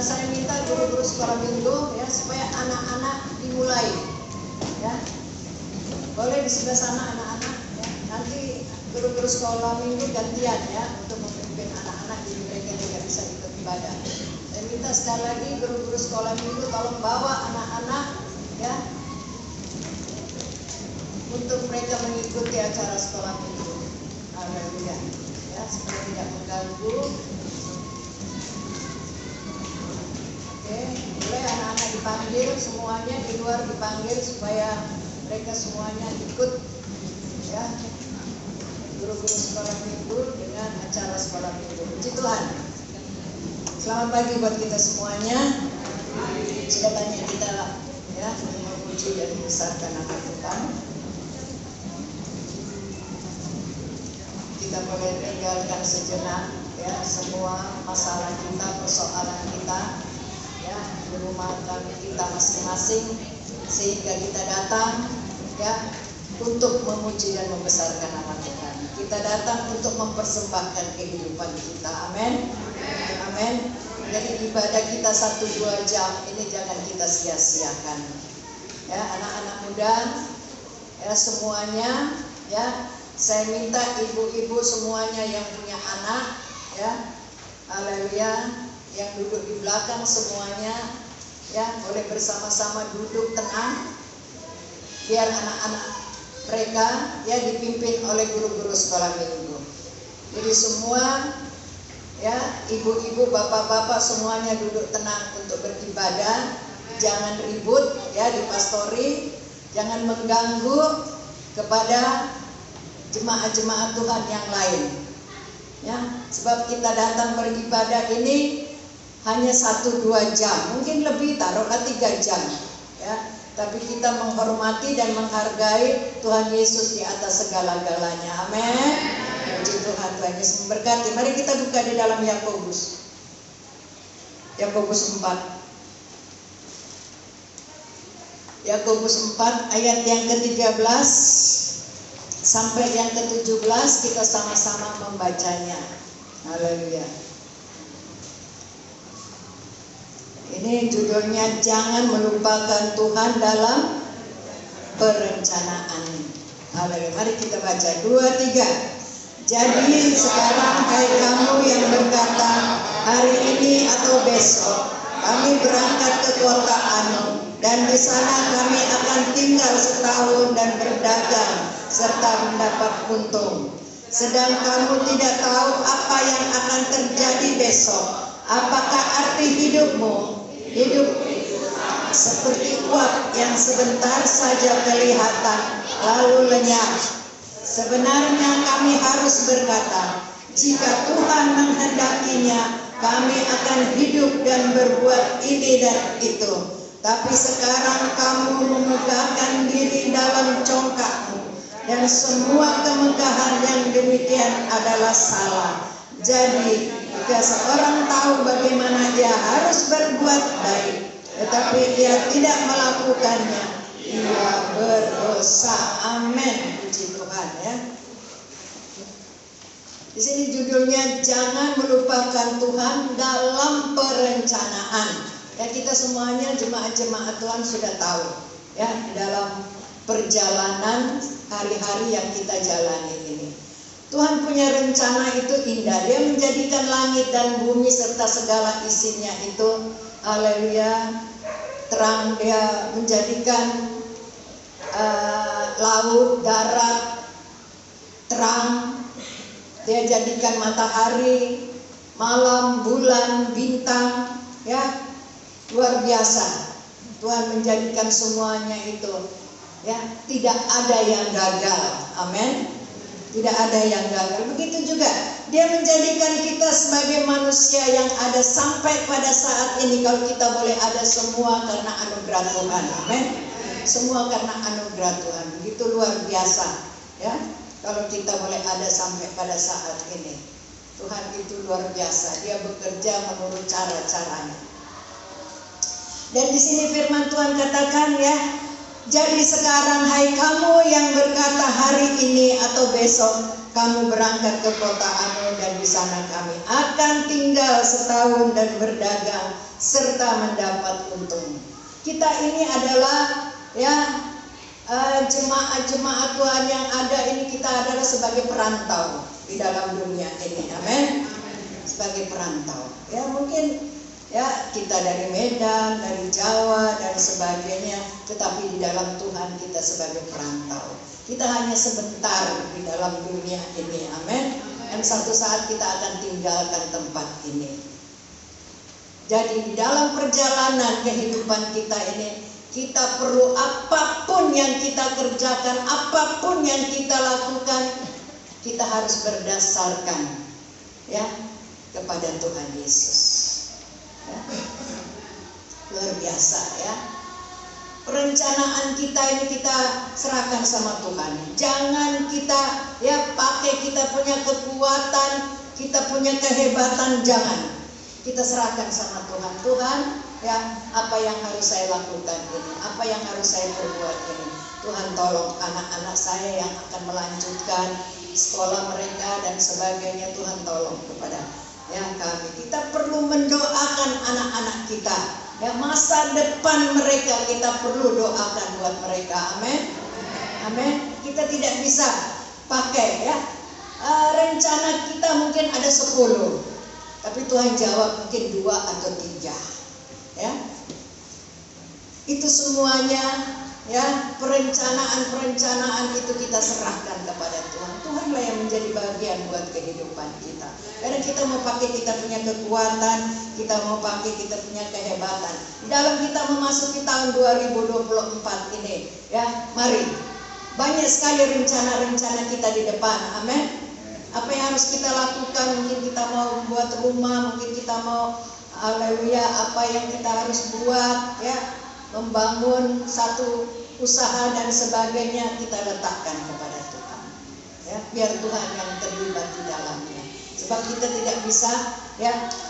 saya minta guru-guru sekolah minggu ya supaya anak-anak dimulai ya. Boleh di sebelah sana anak-anak ya. Nanti guru-guru sekolah minggu gantian ya untuk memimpin anak-anak, jadi mereka juga bisa ikut ibadah. Saya minta sekali lagi guru-guru sekolah minggu tolong bawa anak-anak ya untuk mereka mengikuti acara sekolah minggu. Haleluya ya, supaya tidak mengganggu. Oke, boleh anak-anak dipanggil semuanya, di luar dipanggil supaya mereka semuanya ikut ya guru-guru sekolah minggu dengan acara sekolah minggu. Puji Tuhan. Selamat pagi buat kita semuanya. Sudah banyak kita ya memuji dan membesarkan nama Tuhan. Kita boleh tinggalkan sejenak ya semua masalah kita, persoalan kita ya di rumah kita masing-masing, sehingga kita datang ya untuk memuji dan membesarkan nama Tuhan. Kita datang untuk mempersembahkan kehidupan kita. Amin. Amin. Jadi ibadah kita 1-2 jam ini jangan kita sia-siakan. Ya, anak-anak muda ya semuanya ya, saya minta ibu-ibu semuanya yang punya anak ya, haleluya, yang duduk di belakang semuanya ya boleh bersama-sama duduk tenang, biar anak-anak mereka ya dipimpin oleh guru-guru sekolah minggu. Jadi semua ya ibu-ibu, bapak-bapak semuanya duduk tenang untuk beribadah, jangan ribut ya di pastori, jangan mengganggu kepada jemaat-jemaat Tuhan yang lain ya, sebab kita datang beribadah ini hanya 1-2 jam, mungkin lebih, taruhlah 3 jam ya, tapi kita menghormati dan menghargai Tuhan Yesus di atas segala-galanya. Amin. Puji Tuhan, Tuhan Yesus memberkati. Mari kita buka di dalam Yakobus 4. Yakobus 4 ayat yang ke-13 sampai yang ke-17, kita sama-sama membacanya. Haleluya. Ini judulnya, jangan melupakan Tuhan dalam perencanaan. Haleluya. Mari kita baca 2-3. Jadi sekarang hai kamu yang berkata, hari ini atau besok kami berangkat ke kota Anu, dan di sana kami akan tinggal setahun dan berdagang serta mendapat untung. Sedang kamu tidak tahu apa yang akan terjadi besok. Apakah arti hidupmu? Hidup seperti uap yang sebentar saja kelihatan lalu lenyap. Sebenarnya kami harus berkata, jika Tuhan menghendakinya, kami akan hidup dan berbuat ini dan itu. Tapi sekarang kamu memegahkan diri dalam congkakmu, dan semua kemegahan yang demikian adalah salah. Jadi, jika seorang tahu bagaimana dia harus berbuat baik, tetapi dia tidak melakukannya, ia berdosa. Amin. Puji Tuhan ya. Di sini judulnya, jangan melupakan Tuhan dalam perencanaan. Ya, kita semuanya jemaat-jemaat Tuhan sudah tahu ya, dalam perjalanan hari-hari yang kita jalani ini, Tuhan punya rencana itu indah. Dia menjadikan langit dan bumi serta segala isinya itu, haleluya, terang. Dia menjadikan laut, darat terang. Dia jadikan matahari, malam, bulan, bintang ya, luar biasa. Tuhan menjadikan semuanya itu ya, tidak ada yang gagal. Amin. Tidak ada yang gagal. Begitu juga Dia menjadikan kita sebagai manusia yang ada sampai pada saat ini. Kalau kita boleh ada, semua karena anugerah Tuhan. Amin. Semua karena anugerah Tuhan. Begitu luar biasa ya, kalau kita boleh ada sampai pada saat ini. Tuhan itu luar biasa. Dia bekerja menurut cara-caranya. Dan di sini firman Tuhan katakan ya, jadi sekarang hai kamu yang berkata hari ini atau besok kamu berangkat ke kota Anu dan di sana kami akan tinggal setahun dan berdagang serta mendapat untung. Kita ini adalah jemaat-jemaat Tuhan yang ada ini, kita adalah sebagai perantau di dalam dunia ini. Amin. Sebagai perantau. Ya mungkin kita dari Medan, dari Jawa dan sebagainya, tetapi di dalam Tuhan kita sebagai perantau. Kita hanya sebentar di dalam dunia ini. Amin. Dan satu saat kita akan tinggalkan tempat ini. Jadi di dalam perjalanan kehidupan kita ini, kita perlu apapun yang kita kerjakan, apapun yang kita lakukan, kita harus berdasarkan kepada Tuhan Yesus. Luar biasa ya. Perencanaan kita ini kita serahkan sama Tuhan. Jangan kita pakai kita punya kekuatan, kita punya kehebatan, jangan. Kita serahkan sama Tuhan. Tuhan, apa yang harus saya lakukan ini? Apa yang harus saya perbuat ini? Tuhan tolong anak-anak saya yang akan melanjutkan sekolah mereka dan sebagainya. Tuhan tolong kepada kami. Kita perlu mendoakan anak-anak kita. Masa depan mereka kita perlu doakan buat mereka. Amin. Amin. Kita tidak bisa pakai rencana kita mungkin ada 10, tapi Tuhan jawab mungkin 2 atau 3. Itu semuanya perencanaan itu kita serahkan kepada Tuhan. Tuhanlah yang menjadi bagian buat kehidupan kita. Karena kita mau pakai kita punya kekuatan, kita mau pakai kita punya kehebatan. Dalam kita memasuki tahun 2024 ini, mari. Banyak sekali rencana-rencana kita di depan. Amin. Apa yang harus kita lakukan? Mungkin kita mau buat rumah, mungkin kita mau apa yang kita harus buat, membangun satu usaha dan sebagainya, kita letakkan kepada Tuhan. Biar Tuhan yang terlibat di dalamnya. Sebab kita tidak bisa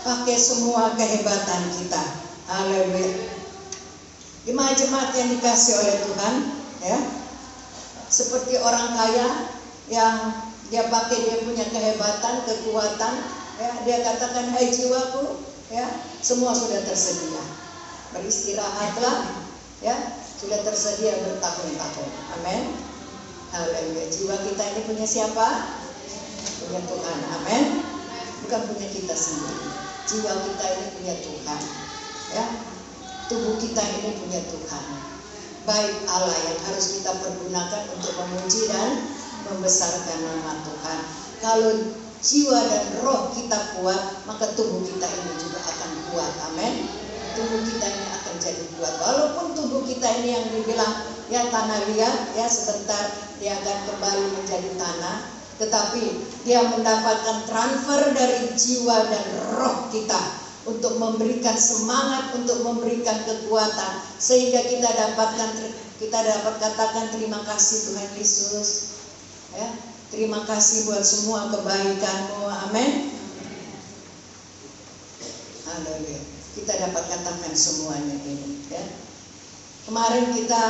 pakai semua kehebatan kita. Haleluya. Jemaat-jemaat yang dikasih oleh Tuhan, seperti orang kaya yang dia pakai dia punya kehebatan, kekuatan, dia katakan, hai jiwaku, semua sudah tersedia. Beristirahatlah, sudah tersedia bertahun-tahun. Amin. Haleluya. Jiwa kita ini punya siapa? Punya Tuhan. Amin. Bukan punya kita sendiri. Jiwa kita ini punya Tuhan. Tubuh kita ini punya Tuhan. Baik Allah yang harus kita pergunakan untuk memuji dan membesarkan nama Tuhan. Kalau jiwa dan roh kita kuat, maka tubuh kita ini juga akan kuat. Amin. Tubuh kita ini akan jadi kuat. Walaupun tubuh kita ini yang dibilang tanah liat, sebentar dia akan kembali menjadi tanah, tetapi dia mendapatkan transfer dari jiwa dan roh kita untuk memberikan semangat, untuk memberikan kekuatan, sehingga kita dapat katakan terima kasih Tuhan Yesus. Terima kasih buat semua kebaikan-Mu. Amin. Haleluya. Kita dapat katakan semuanya ini. Kemarin kita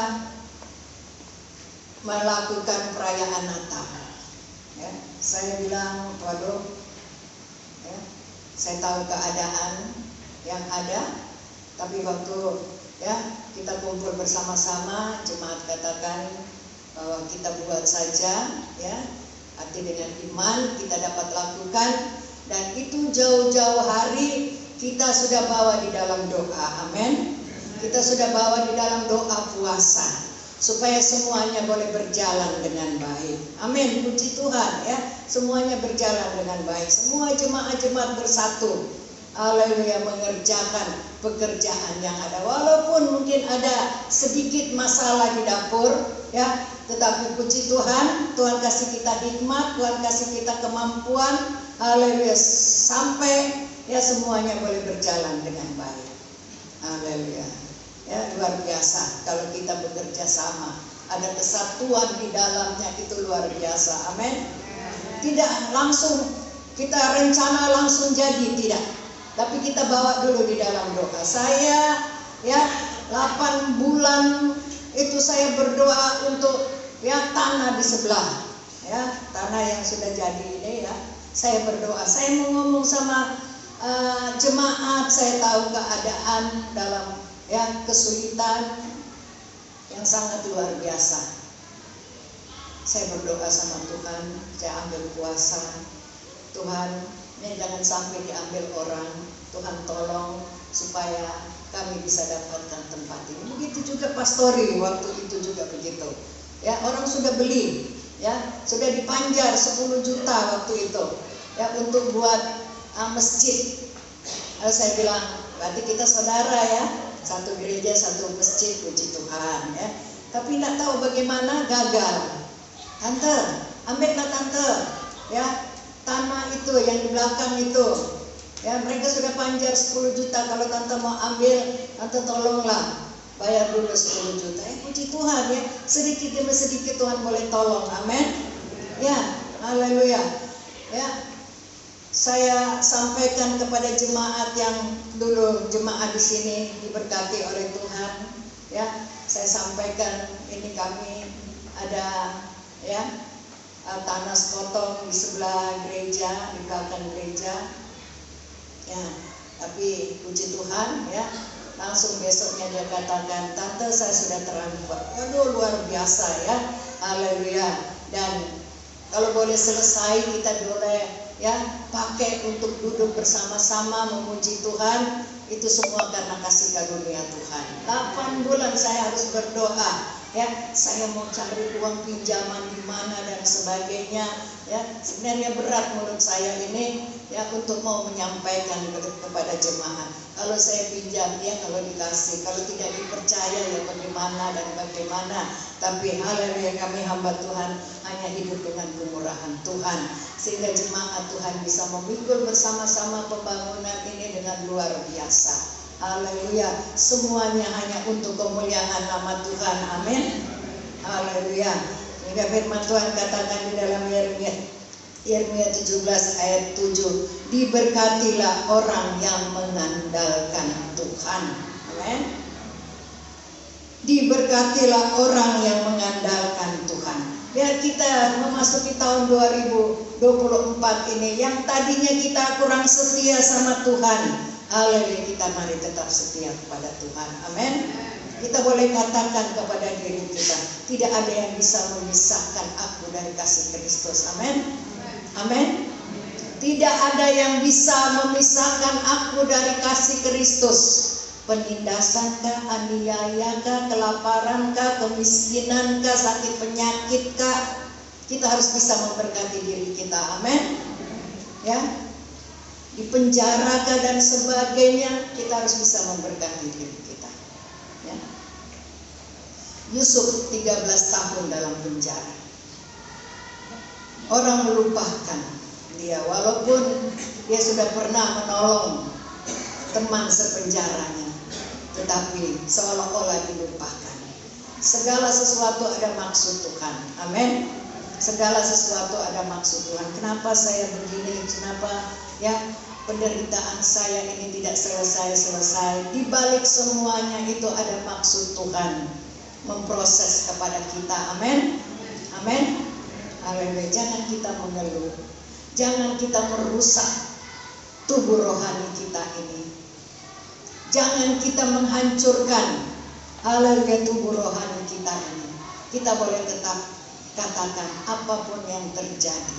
melakukan perayaan Natal. Saya bilang, waduh, saya tahu keadaan yang ada, tapi waktu kita kumpul bersama-sama, jemaat katakan bahwa kita buat saja, arti dengan iman kita dapat lakukan, dan itu jauh-jauh hari kita sudah bawa di dalam doa. Amin. Kita sudah bawa di dalam doa puasa supaya semuanya boleh berjalan dengan baik. Amin. Puji Tuhan semuanya berjalan dengan baik. Semua jemaat-jemaat bersatu. Haleluya, mengerjakan pekerjaan yang ada. Walaupun mungkin ada sedikit masalah di dapur, tetapi puji Tuhan, Tuhan kasih kita hikmat, Tuhan kasih kita kemampuan. Haleluya, sampai semuanya boleh berjalan dengan baik. Haleluya. Luar biasa kalau kita bekerja sama. Ada kesatuan di dalamnya, itu luar biasa. Amin. Tidak langsung kita rencana langsung jadi, tidak. Tapi kita bawa dulu di dalam doa. Saya 8 bulan itu saya berdoa untuk tanah di sebelah. ya, tanah yang sudah jadi ini ya. Saya berdoa, saya mau ngomong sama jemaat, saya tahu keadaan dalam ya kesulitan yang sangat luar biasa. Saya berdoa sama Tuhan, saya ambil kuasa. Tuhan, ini jangan sampai diambil orang. Tuhan tolong supaya kami bisa dapatkan tempat ini. Begitu juga pastori waktu itu juga begitu. Ya, orang sudah beli, ya, sudah dipanjar 10 juta waktu itu, ya, untuk buat masjid. Lalu saya bilang, berarti kita saudara ya, satu gereja, satu masjid, puji Tuhan ya. Tapi tidak tahu bagaimana gagal. Tante, ambillah tante, ya, tanah itu yang di belakang itu, ya, mereka sudah panjar 10 juta. Kalau tante mau ambil, tante tolonglah bayar dulu 10 juta. Puji Tuhan ya, sedikit demi sedikit Tuhan boleh tolong. Amin. Ya, haleluya. Ya, saya sampaikan kepada jemaat yang dulu jemaat di sini diberkati oleh Tuhan. Ya, saya sampaikan ini kami ada ya tanah sekotong di sebelah gereja, di belakang gereja. Ya, tapi puji Tuhan ya, langsung besoknya dia katakan, tante saya sudah transfer. Aduh, luar biasa ya, haleluya. Dan kalau boleh selesai kita boleh ya pakai untuk duduk bersama-sama memuji Tuhan. Itu semua karena kasih karunia Tuhan. 8 bulan saya harus berdoa, ya, saya mau cari uang pinjaman di mana dan sebagainya, ya. Sebenarnya berat menurut saya ini ya untuk mau menyampaikan kepada jemaat. Kalau saya pinjam ya kalau dikasih, kalau tidak dipercaya ya bagaimana dan bagaimana. Tapi haleluya, kami hamba Tuhan hanya hidup dengan kemurahan Tuhan, sehingga jemaat Tuhan bisa memikul bersama-sama pembangunan ini dengan luar biasa. Haleluya, semuanya hanya untuk kemuliaan nama Tuhan. Amin. Haleluya. Hingga firman Tuhan katakan di dalam Yeremia 17 ayat 7, diberkatilah orang yang mengandalkan Tuhan. Amin. Diberkatilah orang yang mengandalkan Tuhan. Biar kita memasuki tahun 2024 ini, yang tadinya kita kurang setia sama Tuhan, haleluya, kita mari tetap setia kepada Tuhan. Amin. Kita boleh katakan kepada diri kita, tidak ada yang bisa memisahkan aku dari kasih Kristus. Amin. Amin. Tidak ada yang bisa memisahkan aku dari kasih Kristus. Penindasankah, aniayakah, kelaparankah, kemiskinankah, sakit penyakitkah, kita harus bisa memberkati diri kita. Amin. Ya, di penjarakah dan sebagainya, kita harus bisa memberkati diri kita. Ya. Yusuf 13 tahun dalam penjara. Orang melupakan dia, walaupun dia sudah pernah menolong teman sepenjaranya, tetapi seolah-olah dilupakan. Segala sesuatu ada maksud Tuhan. Amin. Segala sesuatu ada maksud Tuhan. Kenapa saya begini? Kenapa ya penderitaan saya ini tidak selesai-selesai? Di balik semuanya itu ada maksud Tuhan memproses kepada kita. Amin. Amin. Haleluya. Jangan kita mengeluh. Jangan kita merusak tubuh rohani kita ini. Jangan kita menghancurkan haleluya tubuh rohani kita ini. Kita boleh tetap katakan apapun yang terjadi,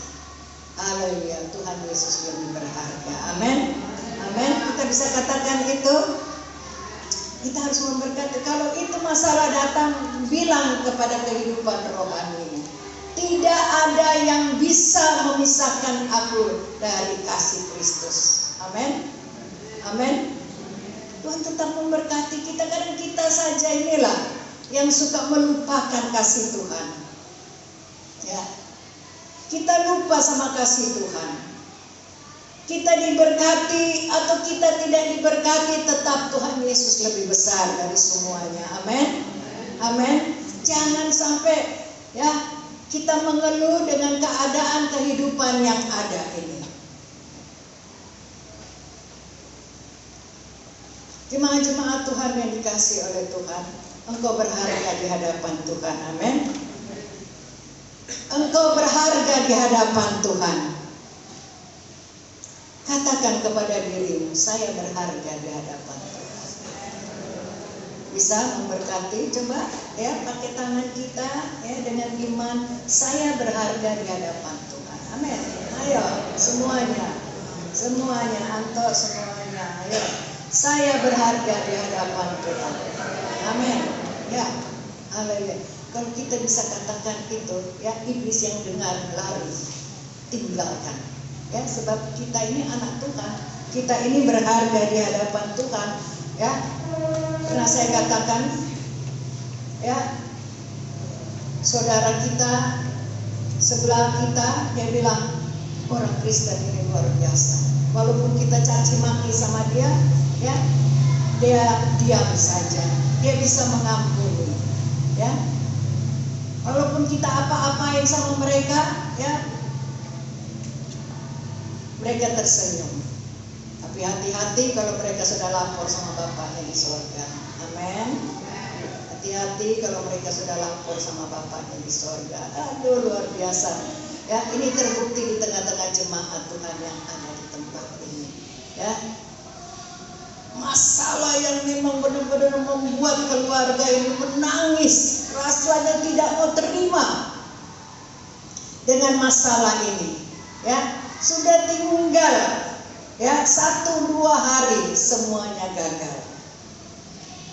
haleluya, Tuhan Yesus lebih berharga. Amin. Amin. Kita bisa katakan itu. Kita harus memberkati. Kalau itu masalah datang, bilang kepada kehidupan rohani, tidak ada yang bisa memisahkan aku dari kasih Kristus. Amin. Amin. Tuhan tetap memberkati kita. Kadang kita saja inilah yang suka melupakan kasih Tuhan. Ya, kita lupa sama kasih Tuhan. Kita diberkati atau kita tidak diberkati, tetap Tuhan Yesus lebih besar dari semuanya. Amin. Amin. Jangan sampai ya kita mengeluh dengan keadaan kehidupan yang ada ini. Jemaat-jemaat Tuhan yang dikasihi oleh Tuhan, engkau berharga di hadapan Tuhan. Amin. engkau berharga di hadapan Tuhan. Katakan kepada dirimu, saya berharga di hadapan Tuhan. Bisa memberkati, coba ya pakai tangan kita ya dengan iman, saya berharga di hadapan Tuhan. Amin. Ayo semuanya, Anto semuanya, ayo. Saya berharga di hadapan Tuhan. Amin. Ya, haleluya. Kalau kita bisa katakan itu, ya iblis yang dengar lari, tinggalkan. Ya, sebab kita ini anak Tuhan, kita ini berharga di hadapan Tuhan. Ya, pernah saya katakan, ya saudara kita sebelah kita, dia bilang orang Kristen ini luar biasa. Walaupun kita caci maki sama dia, ya dia diam saja, dia bisa mengampuni. Ya, walaupun kita apa-apain sama mereka, ya mereka tersenyum. Tapi hati-hati kalau mereka sudah lapor sama Bapaknya di surga. Amin. Hati-hati kalau mereka sudah lapor sama Bapaknya di surga. Aduh, luar biasa. Ya, ini terbukti di tengah-tengah jemaat Tuhan yang ada di tempat ini. Ya, masalah yang memang benar-benar membuat keluarga ini menangis, rasanya tidak mau terima dengan masalah ini. Ya, sudah tinggal ya 1-2 hari semuanya gagal.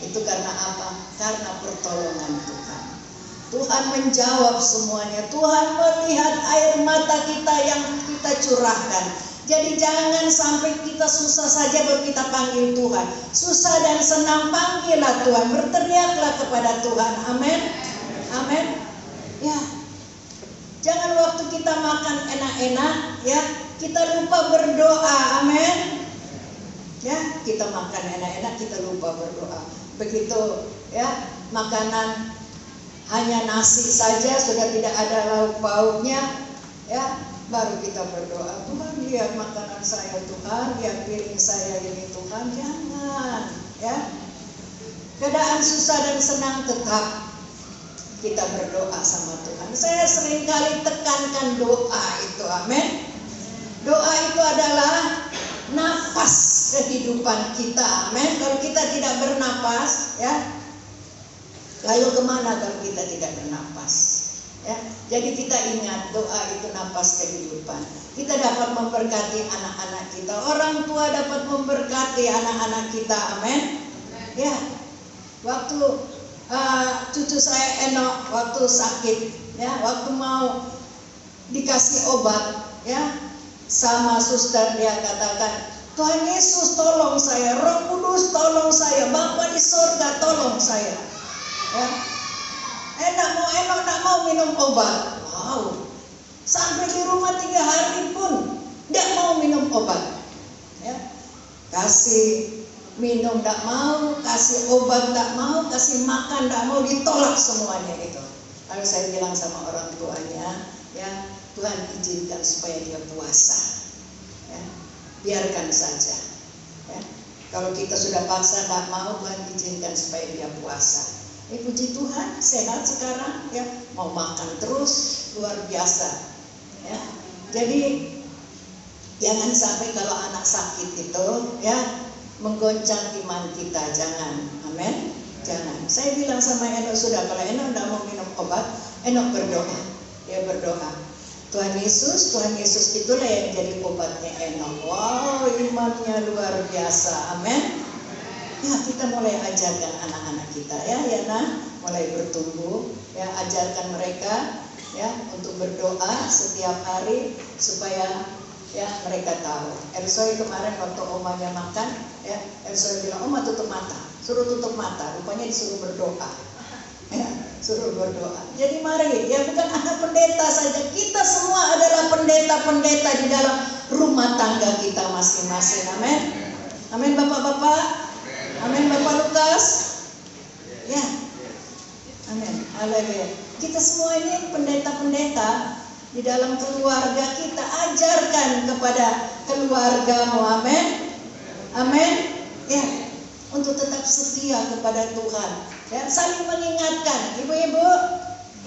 Itu karena apa? Karena pertolongan Tuhan. Tuhan menjawab semuanya. Tuhan melihat air mata kita yang kita curahkan. Jadi jangan sampai kita susah saja baru kita panggil Tuhan. Susah dan senang panggillah Tuhan. Berteriaklah kepada Tuhan. Amin. Amin. Ya. Jangan waktu kita makan enak-enak, ya kita lupa berdoa. Amin. Ya, kita makan enak-enak, kita lupa berdoa. Begitu, ya makanan hanya nasi saja, sudah tidak ada lauk pauknya, ya baru kita berdoa. Tuhan, lihat makanan saya Tuhan, lihat piring saya ini Tuhan. Jangan, ya. Keadaan susah dan senang tetap kita berdoa sama Tuhan. Saya seringkali tekankan doa itu, amin. Doa itu adalah nafas kehidupan kita, amin. Kalau kita tidak bernapas, ya, lalu kemana kalau kita tidak bernapas? Ya, jadi kita ingat doa itu nafas kehidupan. Kita dapat memberkati anak-anak kita, orang tua dapat memberkati anak-anak kita, amin. Ya, waktu cucu saya Enok waktu sakit, ya, waktu mau dikasih obat, ya, sama suster dia katakan, Tuhan Yesus tolong saya, Roh Kudus tolong saya, Bapa di surga tolong saya. Ya, Enok tak mau minum obat. Wow, sampai di rumah 3 hari pun tidak mau minum obat. Ya, kasih minum tak mau, kasih obat tak mau, kasih makan tak mau, ditolak semuanya itu. Lalu saya bilang sama orang tuanya, ya Tuhan izinkan supaya dia puasa, ya, biarkan saja. Ya. Kalau kita sudah paksa tak mau, Tuhan izinkan supaya dia puasa. Puji Tuhan, sehat sekarang, ya mau makan terus, luar biasa. Ya. Jadi jangan sampai kalau anak sakit itu, ya, menggoncang iman kita, jangan, amin, jangan. Saya bilang sama Enok, sudah kalau Enok tidak mau minum obat, Enok berdoa, dia berdoa, Tuhan Yesus itulah yang jadi obatnya Enok. Wow, imannya luar biasa, amin. Ya, kita mulai ajarkan anak-anak kita, ya nah, mulai bertumbuh, ya ajarkan mereka, ya untuk berdoa setiap hari supaya ya mereka tahu. Ersoy kemarin waktu omanya makan, ya Ersoy bilang, Oma tutup mata, suruh tutup mata, rupanya disuruh berdoa, ya suruh berdoa. Jadi mari, ya bukan anak pendeta saja, kita semua adalah pendeta-pendeta di dalam rumah tangga kita masing-masing. Amin. Amin Bapak-bapak, amin Bapak Lukas, ya, amin. Haleluya. Kita semua ini pendeta-pendeta di dalam keluarga kita, ajarkan kepada keluargamu, amin, amin, ya, untuk tetap setia kepada Tuhan, ya, saling mengingatkan, ibu-ibu,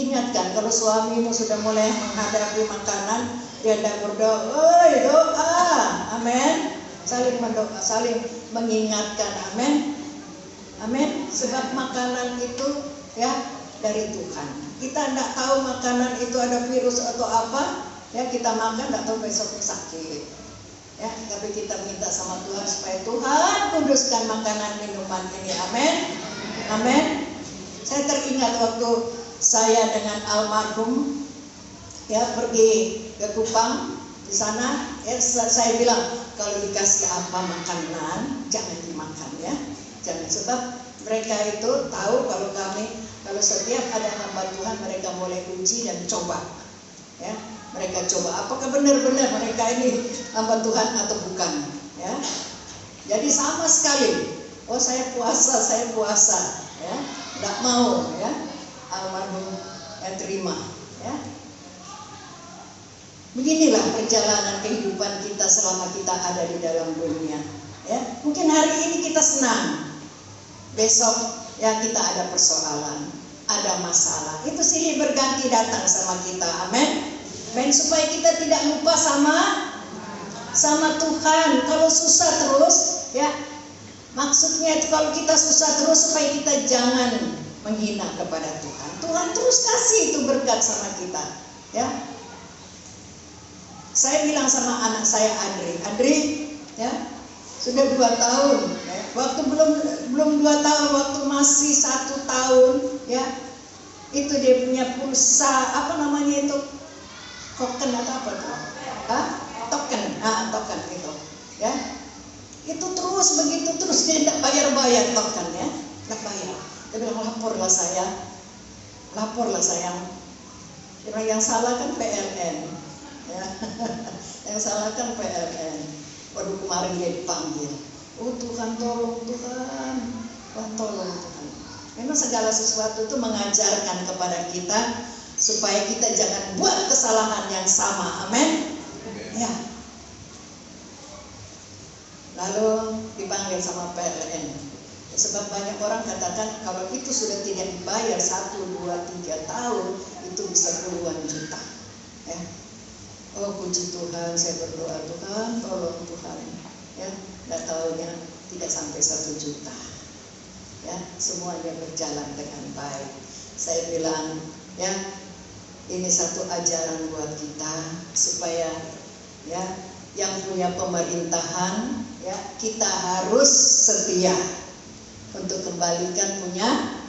Ingatkan kalau suamimu sudah mulai menghadapi makanan, dia tidak berdoa, "Oi, doa." Amin. Saling mendoa, saling mengingatkan. Amin. Amin. Sebab makanan itu ya dari Tuhan. Kita tidak tahu makanan itu ada virus atau apa, ya kita makan tidak tahu besok sakit. Ya, tapi kita minta sama Tuhan supaya Tuhan kuduskan makanan minuman ini. Amin. Amin. Saya teringat waktu saya dengan almarhum ya pergi ke Kupang, di sana ya saya bilang kalau dikasih apa makanan jangan dimakan ya, jangan, sebab mereka itu tahu kalau setiap ada hamba Tuhan mereka mulai uji dan coba ya, mereka coba apakah benar-benar mereka ini hamba Tuhan atau bukan ya. Jadi sama sekali, oh saya puasa ya, tidak mau ya, almarhum yang terima ya. Beginilah perjalanan kehidupan kita selama kita ada di dalam dunia ya. Mungkin hari ini kita senang, besok ya kita ada persoalan, ada masalah. Itu silih berganti datang sama kita. Amin. Amin. Supaya kita tidak lupa sama Tuhan. Kalau susah terus ya, maksudnya itu kalau kita susah terus supaya kita jangan menghina kepada Tuhan. Tuhan terus kasih itu berkat sama kita ya. Saya bilang sama anak saya Adri ya, sudah 2 tahun ya. Waktu belum 2 tahun, waktu masih 1 tahun ya, itu dia punya pulsa apa namanya itu, token atau apa tuh? Token itu ya. Itu terus begitu terus dia tidak bayar token ya, tidak bayar. Dia bilang laporlah sayang. Yang salah kan PLN ya. Yang salah kan PLN. Waduh, kemarin dia dipanggil. Oh Tuhan tolong Tuhan. Oh tolong Tuhan. Memang segala sesuatu itu mengajarkan kepada kita supaya kita jangan buat kesalahan yang sama. Amin. Ya. Lalu dipanggil sama PLN. Sebab banyak orang katakan kalau itu sudah tidak dibayar 1, 2, 3 tahun itu bisa puluhan juta. Ya. Oh puji Tuhan, saya berdoa Tuhan, tolong Tuhan. Ya, tidak tahunya tidak sampai 1 juta. Ya, semuanya berjalan dengan baik. Saya bilang, ya, ini satu ajaran buat kita supaya ya, yang punya pemerintahan, ya, kita harus setia untuk kembalikan punya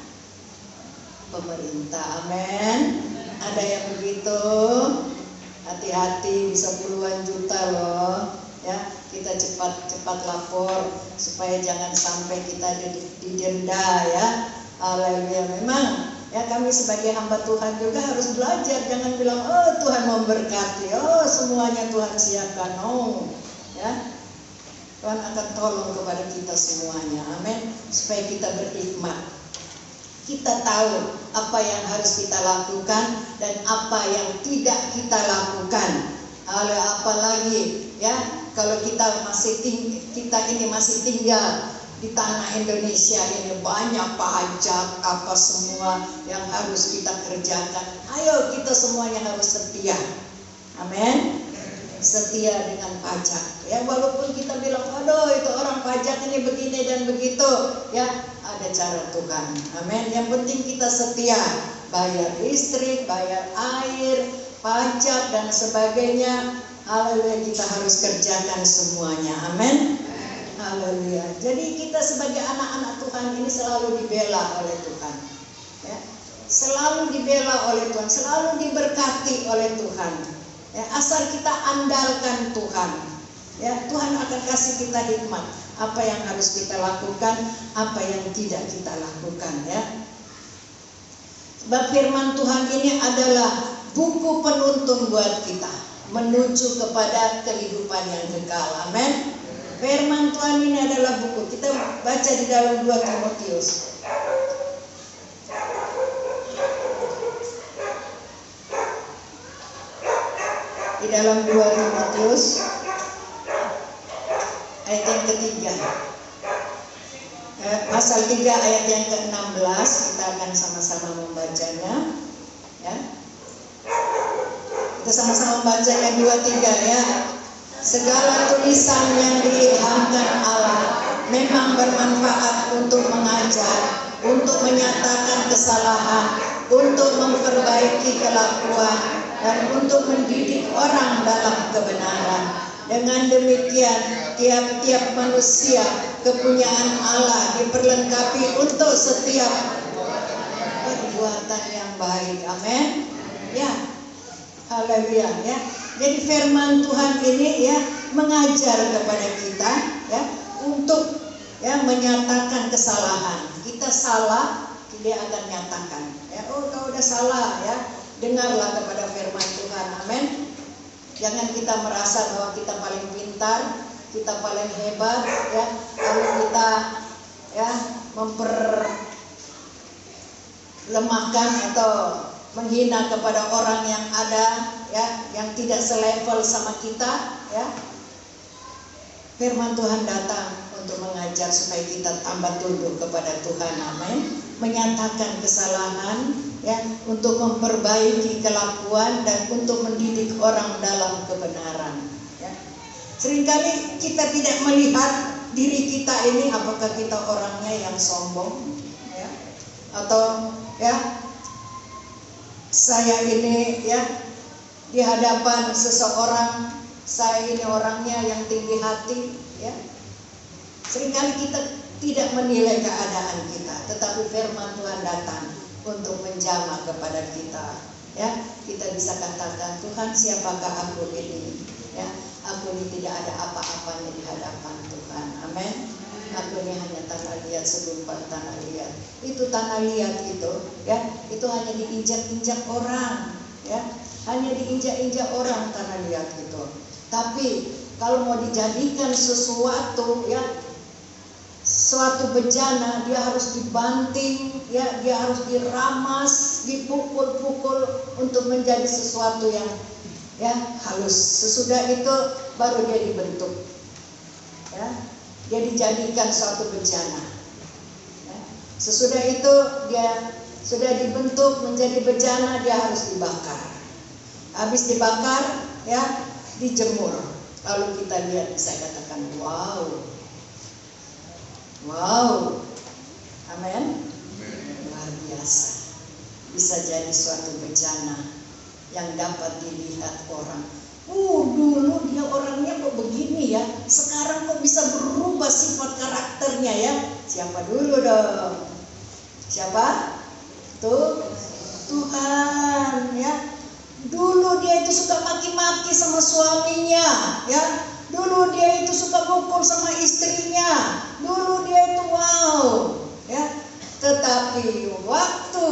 pemerintah. Amin. Ada yang begitu. Hati-hati, bisa puluhan juta loh ya. Kita cepat lapor supaya jangan sampai kita didenda ya. Haleluya. Memang ya kami sebagai hamba Tuhan juga harus belajar. Jangan bilang oh Tuhan memberkati, oh semuanya Tuhan siapkan. No ya, Tuhan akan tolong kepada kita semuanya. Amin. Supaya kita berhikmat, kita tahu apa yang harus kita lakukan dan apa yang tidak kita lakukan. Apalagi ya kalau kita ini masih tinggal di tanah Indonesia ini, banyak pajak apa semua yang harus kita kerjakan. Ayo kita semuanya harus setia. Amin. Setia dengan pajak ya, walaupun kita bilang aduh itu orang pajak ini begini dan begitu ya, ada cara Tuhan. Amin. Yang penting kita setia, bayar listrik, bayar air, pajak dan sebagainya. Haleluya, kita harus kerjakan semuanya. Amin. Haleluya. Jadi kita sebagai anak-anak Tuhan ini selalu dibela oleh Tuhan ya. Selalu dibela oleh Tuhan, selalu diberkati oleh Tuhan ya, asal kita andalkan Tuhan ya. Tuhan akan kasih kita hikmat apa yang harus kita lakukan, apa yang tidak kita lakukan ya. Sebab firman Tuhan ini adalah buku penuntun buat kita menuju kepada kehidupan yang kekal. Amin. Firman Tuhan ini adalah buku. Kita baca di dalam 2 Timotius. Di dalam 2 Timotius ayat yang ketiga, pasal 3 ayat yang ke-16, kita akan sama-sama membacanya Ya. Kita sama-sama baca yang 2-3 ya. Segala tulisan yang diilhamkan Allah memang bermanfaat untuk mengajar, untuk menyatakan kesalahan, untuk memperbaiki kelakuan, dan untuk mendidik orang dalam kebenaran. Dengan demikian, tiap-tiap manusia kepunyaan Allah diperlengkapi untuk setiap perbuatan yang baik. Amin. Ya. Haleluya ya. Jadi firman Tuhan ini ya mengajar kepada kita ya untuk ya menyatakan kesalahan. Kita salah, dia akan nyatakan. Ya, oh kau udah salah ya. Dengarlah kepada firman Tuhan. Amin. Jangan kita merasa bahwa kita paling pintar, kita paling hebat ya. Lalu kita ya memperlemahkan atau menghina kepada orang yang ada ya, yang tidak selevel sama kita ya. Firman Tuhan datang untuk mengajar supaya kita tambah tunduk kepada Tuhan. Amin. Menyatakan kesalahan ya, untuk memperbaiki kelakuan dan untuk mendidik orang dalam kebenaran ya. Seringkali kita tidak melihat diri kita ini, apakah kita orangnya yang sombong ya, atau ya saya ini ya di hadapan seseorang, saya ini orangnya yang tinggi hati ya. Seringkali kita tidak menilai keadaan kita, tetapi firman Tuhan datang untuk menjamah kepada kita ya. Kita bisa katakan, Tuhan siapakah aku ini ya. Aku ini tidak ada apa-apanya di hadapan Tuhan. Amin. Aku ini hanya tanah liat, segumpal tanah liat. Itu tanah liat itu ya, itu hanya diinjak-injak orang ya, hanya diinjak-injak orang tanah liat itu. Tapi kalau mau dijadikan sesuatu ya, suatu bejana, dia harus dibanting ya, dia harus diramas, dipukul-pukul untuk menjadi sesuatu yang ya halus. Sesudah itu baru dia dibentuk ya, dia dijadikan suatu bejana ya. Sesudah itu dia sudah dibentuk menjadi bejana, dia harus dibakar. Habis dibakar ya, dijemur. Lalu kita lihat, saya katakan wow, wow, amin, luar biasa. Bisa jadi suatu bejana yang dapat dilihat orang. Dulu dia orangnya kok begini ya, sekarang kok bisa berubah sifat karakternya ya. Siapa dulu dong? Siapa? Tuh, Tuhan ya. Dulu dia itu suka maki-maki sama suaminya ya. Dulu dia itu suka pukul sama istrinya. Dulu dia itu wow ya. Tetapi waktu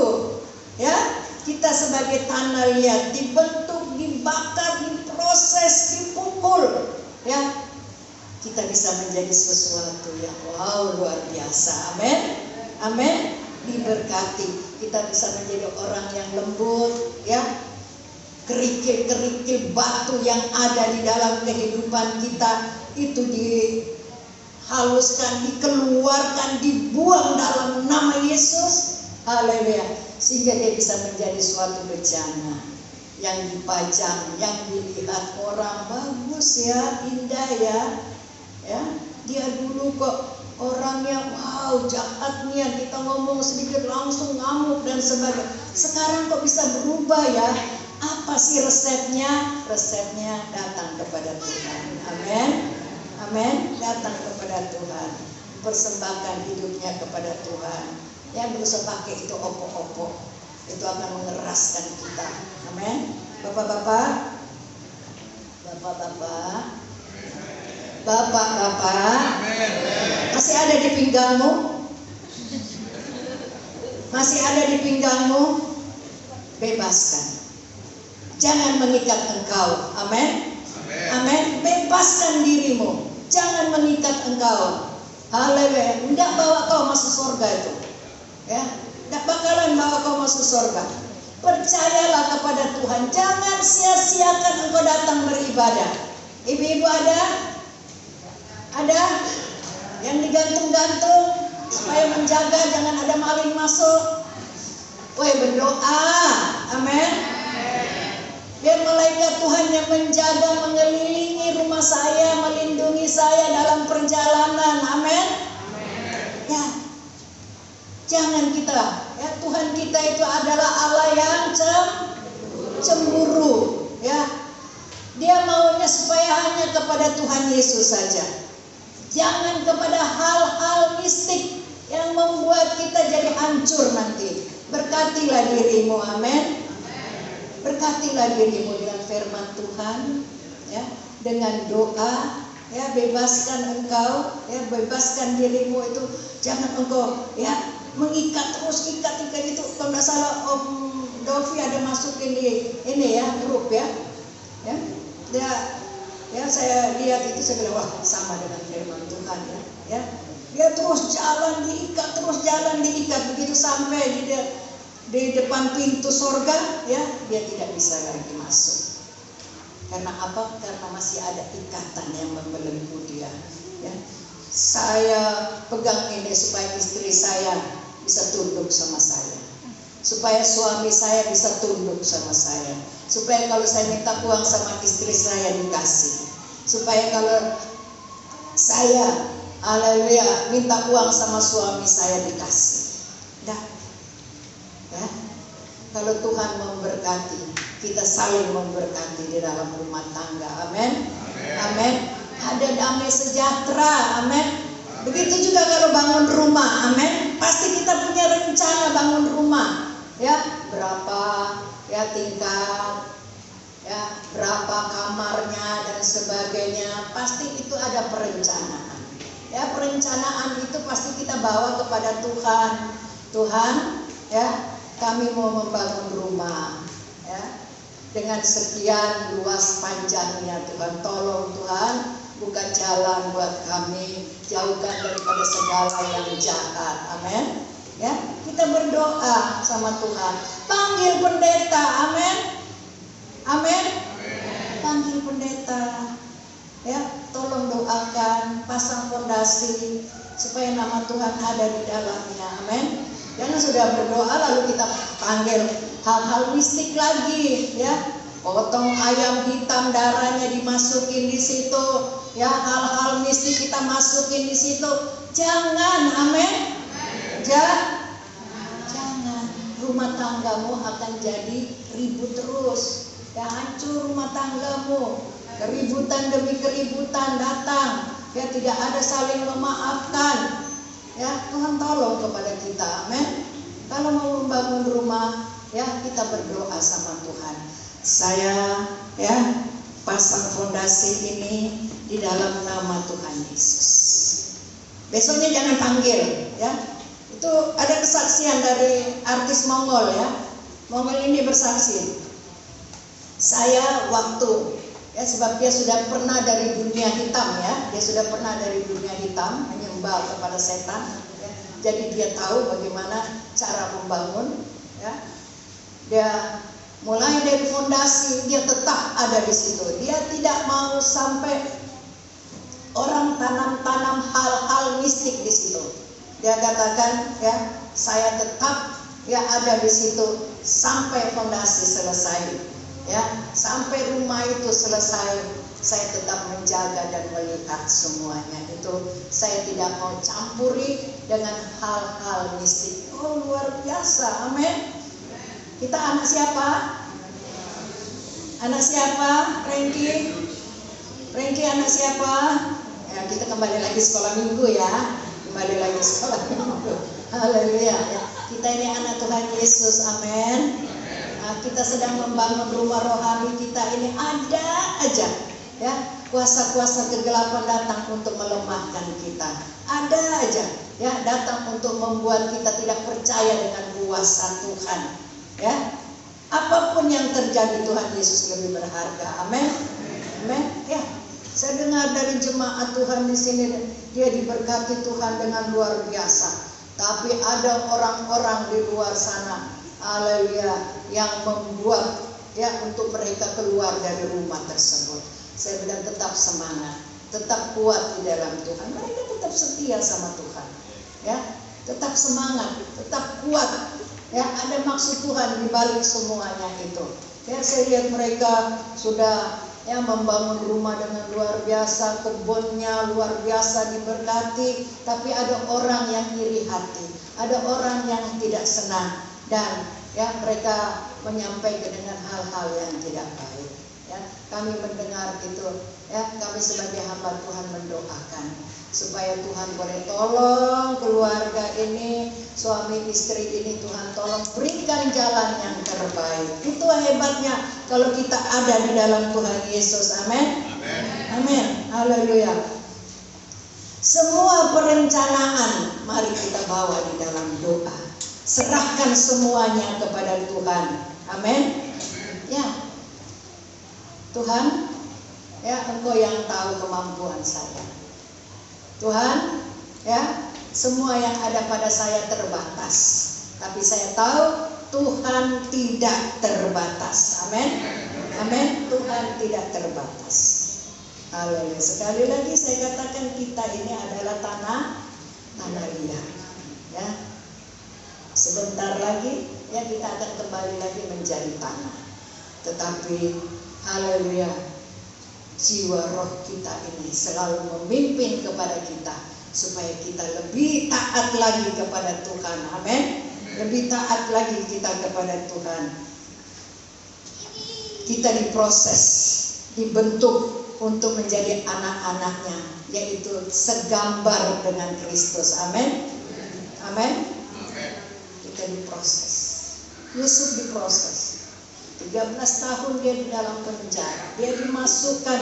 ya kita sebagai tanah liat dibentuk, dibakar, diproses, dipukul ya, kita bisa menjadi sesuatu yang wow, luar biasa. Amin. Amin. Diberkati. Kita bisa menjadi orang yang lembut ya. Kerikil-kerikil batu yang ada di dalam kehidupan kita itu dihaluskan, dikeluarkan, dibuang dalam nama Yesus. Haleluya. Sehingga dia bisa menjadi suatu bejana yang dipajang, yang dilihat orang, bagus ya, indah ya. Ya, dia dulu kok orangnya wow, jahatnya, kita ngomong sedikit langsung ngamuk dan sebagainya. Sekarang kok bisa berubah ya? Apa sih resepnya? Resepnya datang kepada Tuhan. Amin. Amin. Datang kepada Tuhan. Persembahkan hidupnya kepada Tuhan. Yang gak usah pakai itu opo-opo. Itu akan mengeraskan kita. Amin. Bapak-bapak. Bapak-bapak. Bapak-bapak. Masih ada di pinggangmu? Masih ada di pinggangmu? Bebaskan. Jangan mengikat engkau. Amin. Amin. Bebaskan dirimu. Jangan mengikat engkau. Haleluya. Enggak bawa kau masuk surga itu. Ya, enggak bakalan bawa kau masuk surga. Percayalah kepada Tuhan. Jangan sia-siakan engkau datang beribadah. Ibu-ibu ada? Ada? Yang digantung-gantung supaya menjaga jangan ada maling masuk. Woi, berdoa. Amin. Biar malaikat Tuhan yang menjaga, mengelilingi rumah saya, melindungi saya dalam perjalanan. Amin. Ya, jangan kita, ya, Tuhan kita itu adalah Allah yang cemburu, ya. Dia maunya supaya hanya kepada Tuhan Yesus saja. Jangan kepada hal-hal mistik yang membuat kita jadi hancur nanti. Berkatilah dirimu, amin. Berkatilah dirimu dengan firman Tuhan, ya, dengan doa, ya, bebaskan engkau, ya, bebaskan dirimu itu. Jangan engkau, ya, mengikat terus, ikat itu. Kalau nggak salah Om Dovi ada masukin di ini, ya, grup, ya, ya. Ya, saya lihat itu, saya bilang, wah, sama dengan firman Tuhan, ya. Dia terus jalan diikat, begitu sampai di depan pintu sorga, ya, dia tidak bisa lagi masuk. Karena apa? Karena masih ada ikatan yang membelenggu dia, ya. Saya pegang ini supaya istri saya bisa tunduk sama saya, supaya suami saya bisa tunduk sama saya, supaya kalau saya minta uang sama istri saya dikasih, supaya kalau saya, haleluya, minta uang sama suami saya dikasih. Dah, ya. Kalau Tuhan memberkati, kita saling memberkati di dalam rumah tangga. Amin. Amin. Ada damai sejahtera. Amin. Begitu juga kalau bangun rumah. Amin. Pasti kita punya rencana bangun rumah. Ya, berapa, ya, tingkat, ya, berapa kamarnya dan sebagainya. Pasti itu ada perencanaan. Ya, perencanaan itu pasti kita bawa kepada Tuhan. Tuhan, ya, kami mau membangun rumah, ya, dengan sekian luas panjangnya. Tuhan, tolong Tuhan, buka jalan buat kami, jauhkan daripada segala yang jahat. Amin. Ya, kita berdoa sama Tuhan. Panggil pendeta. Amin. Amin. Panggil pendeta. Ya, tolong doakan, pasang fondasi supaya nama Tuhan ada di dalamnya. Amin. Jangan sudah berdoa lalu kita panggil hal-hal mistik lagi, ya. Potong ayam hitam, darahnya dimasukin di situ, ya, hal-hal mistik kita masukin di situ. Jangan, amin. Jangan. Rumah tanggamu akan jadi ribut terus, ya, hancur rumah tanggamu. Keributan demi keributan datang, ya, tidak ada saling memaafkan. Ya, Tuhan tolong kepada kita, amin. Kalau mau membangun rumah, ya, kita berdoa sama Tuhan. Saya, ya, pasang fondasi ini di dalam nama Tuhan Yesus. Besoknya jangan panggil, ya. Itu ada kesaksian dari artis Mongol, ya. Mongol ini bersaksi. Saya waktu, ya, sebab dia sudah pernah dari dunia hitam, ya. Dia sudah pernah dari dunia hitam, menyembah kepada setan, ya. Jadi dia tahu bagaimana cara membangun, ya. Dia mulai dari fondasi, dia tetap ada di situ. Dia tidak mau sampai orang tanam-tanam hal-hal mistik di situ. Dia katakan, ya, saya tetap, ya, ada di situ sampai fondasi selesai, ya, sampai rumah itu selesai. Saya tetap menjaga dan melihat semuanya itu. Saya tidak mau campuri dengan hal-hal mistik. Oh, luar biasa, amin. Kita anak siapa? Anak siapa? Frankie anak siapa? Ya, kita kembali lagi sekolah minggu, ya. Kembali lagi sekolah minggu. Haleluya, ya. Kita ini anak Tuhan Yesus, amin. Nah, kita sedang membangun rumah rohani kita ini. Ada aja, ya, kuasa-kuasa kegelapan datang untuk melemahkan kita. Ada aja, ya, datang untuk membuat kita tidak percaya dengan kuasa Tuhan, ya. Apapun yang terjadi, Tuhan Yesus lebih berharga. Amin. Amin. Ya. Saya dengar dari jemaat Tuhan di sini, dia diberkati Tuhan dengan luar biasa. Tapi ada orang-orang di luar sana, haleluya, yang membuat, ya, untuk mereka keluar dari rumah tersebut. Saya bilang tetap semangat, tetap kuat di dalam Tuhan. Mereka tetap setia sama Tuhan, ya, tetap semangat, tetap kuat, Ya, ada maksud Tuhan di balik semuanya itu. Ya, saya lihat mereka sudah ya membangun rumah dengan luar biasa, kebunnya luar biasa diberkati, tapi ada orang yang iri hati, ada orang yang tidak senang, dan ya mereka menyampaikan dengan hal-hal yang tidak baik. Ya, kami mendengar itu, ya kami sebagai hamba Tuhan mendoakan supaya Tuhan boleh tolong keluarga ini, suami istri ini, Tuhan tolong berikan jalan yang terbaik. Itu hebatnya kalau kita ada di dalam Tuhan Yesus. Amin. Amin. Haleluya. Semua perencanaan mari kita bawa di dalam doa. Serahkan semuanya kepada Tuhan. Amin. Ya. Tuhan, ya Engkau yang tahu kemampuan saya. Tuhan, ya semua yang ada pada saya terbatas, tapi saya tahu Tuhan tidak terbatas. Amin. Amin. Tuhan tidak terbatas. Haleluya. Sekali lagi saya katakan kita ini adalah tanah liat. Ya. Sebentar lagi ya kita akan kembali lagi menjadi tanah. Tetapi haleluya, jiwa roh kita ini selalu memimpin kepada kita supaya kita lebih taat lagi kepada Tuhan. Amin. Lebih taat lagi kita kepada Tuhan. Kita diproses, dibentuk untuk menjadi anak-anaknya, yaitu segambar dengan Kristus. Amin. Amin. Kita diproses. Yusuf diproses. 13 tahun dia di dalam penjara. Dia dimasukkan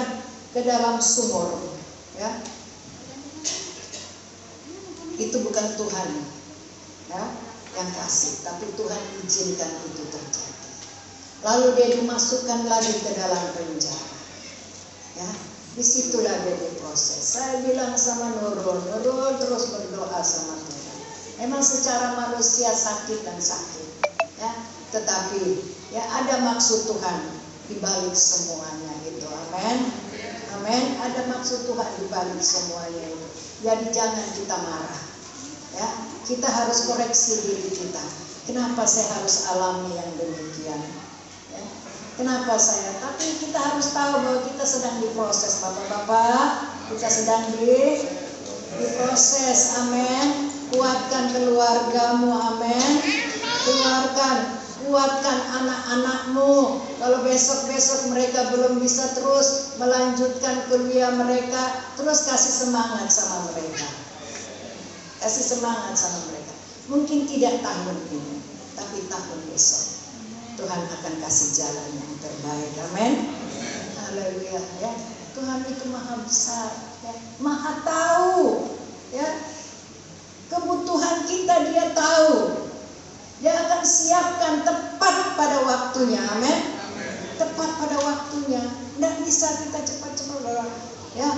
ke dalam sumur. Ya. Itu bukan Tuhan ya, yang kasih, tapi Tuhan izinkan itu terjadi. Lalu dia dimasukkan lagi ke dalam penjara. Ya, disitulah dia diproses. Saya bilang sama Nurul terus berdoa sama Tuhan. Emang secara manusia sakit dan sakit. Ya, tetapi ya ada maksud Tuhan di balik semuanya itu. Amin. Amin. Ada maksud Tuhan di balik semuanya itu. Jadi jangan kita marah. Ya, kita harus koreksi diri kita. Kenapa saya harus alami yang demikian? Ya, kenapa saya? Tapi kita harus tahu bahwa kita sedang diproses, Bapak-bapak. Kita sedang diproses. Amin. Kuatkan keluargamu. Amin. Kuatkan anak-anakmu. Kalau besok-besok mereka belum bisa terus melanjutkan kuliah mereka, terus kasih semangat sama mereka. Kasih semangat sama mereka. Mungkin tidak tahun ini, tapi tahun besok Tuhan akan kasih jalan yang terbaik. Amin. Haleluya. Ya, Tuhan itu maha besar, ya, maha tahu. Ya, kebutuhan kita Dia tahu. Dia akan siapkan tepat pada waktunya. Amin. Tepat pada waktunya. Tidak bisa kita cepat-cepat berdoa. Ya,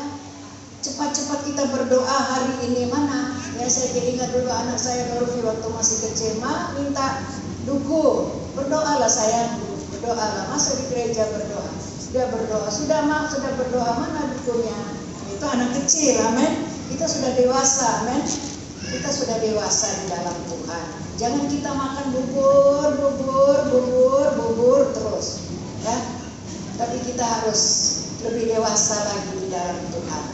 cepat-cepat kita berdoa hari ini mana? Ya, saya ingat dulu anak saya Dolfi waktu masih kecil, minta duku. Berdoalah sayang, berdoalah. Masuk di gereja berdoa. Dia berdoa. Sudah sudah berdoa, mana dukunya? Itu anak kecil. Amin. Kita sudah dewasa. Amin. Kita sudah dewasa di dalam Tuhan. Jangan kita makan bubur terus, ya. Tapi kita harus lebih dewasa lagi di dalam Tuhan.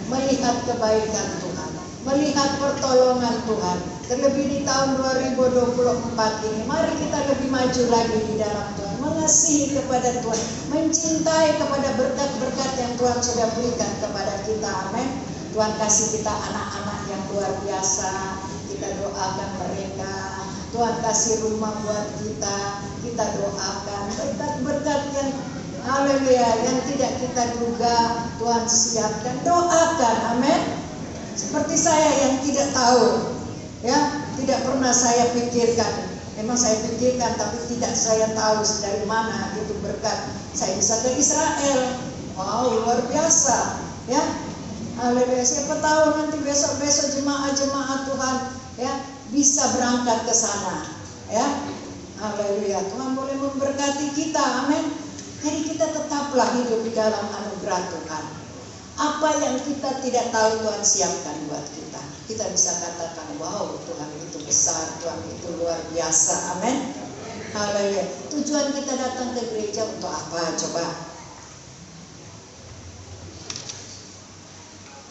Melihat kebaikan Tuhan, melihat pertolongan Tuhan. Terlebih di tahun 2024 ini, mari kita lebih maju lagi di dalam Tuhan. Mengasihi kepada Tuhan, mencintai kepada berkat-berkat yang Tuhan sudah berikan kepada kita. Amin. Tuhan kasih kita anak-anak yang luar biasa. Kita doakan mereka. Tuhan kasih rumah buat kita. Kita doakan berkat-berkat yang haleluya, yang tidak kita duga Tuhan siapkan. Doakan. Amin. Seperti saya yang tidak tahu, ya, tidak pernah saya pikirkan. Memang saya pikirkan, tapi tidak saya tahu dari mana itu berkat. Saya bisa ke Israel. Wow, luar biasa, ya. Haleluya. Siapa tahu nanti besok-besok jemaat-jemaat Tuhan, ya, bisa berangkat ke sana, ya. Haleluya. Tuhan boleh memberkati kita. Amin. Jadi kita tetaplah hidup di dalam anugerah Tuhan. Apa yang kita tidak tahu Tuhan siapkan buat kita. Kita bisa katakan, wow, Tuhan itu besar, Tuhan itu luar biasa. Amin. Haleluya. Tujuan kita datang ke gereja untuk apa? Coba.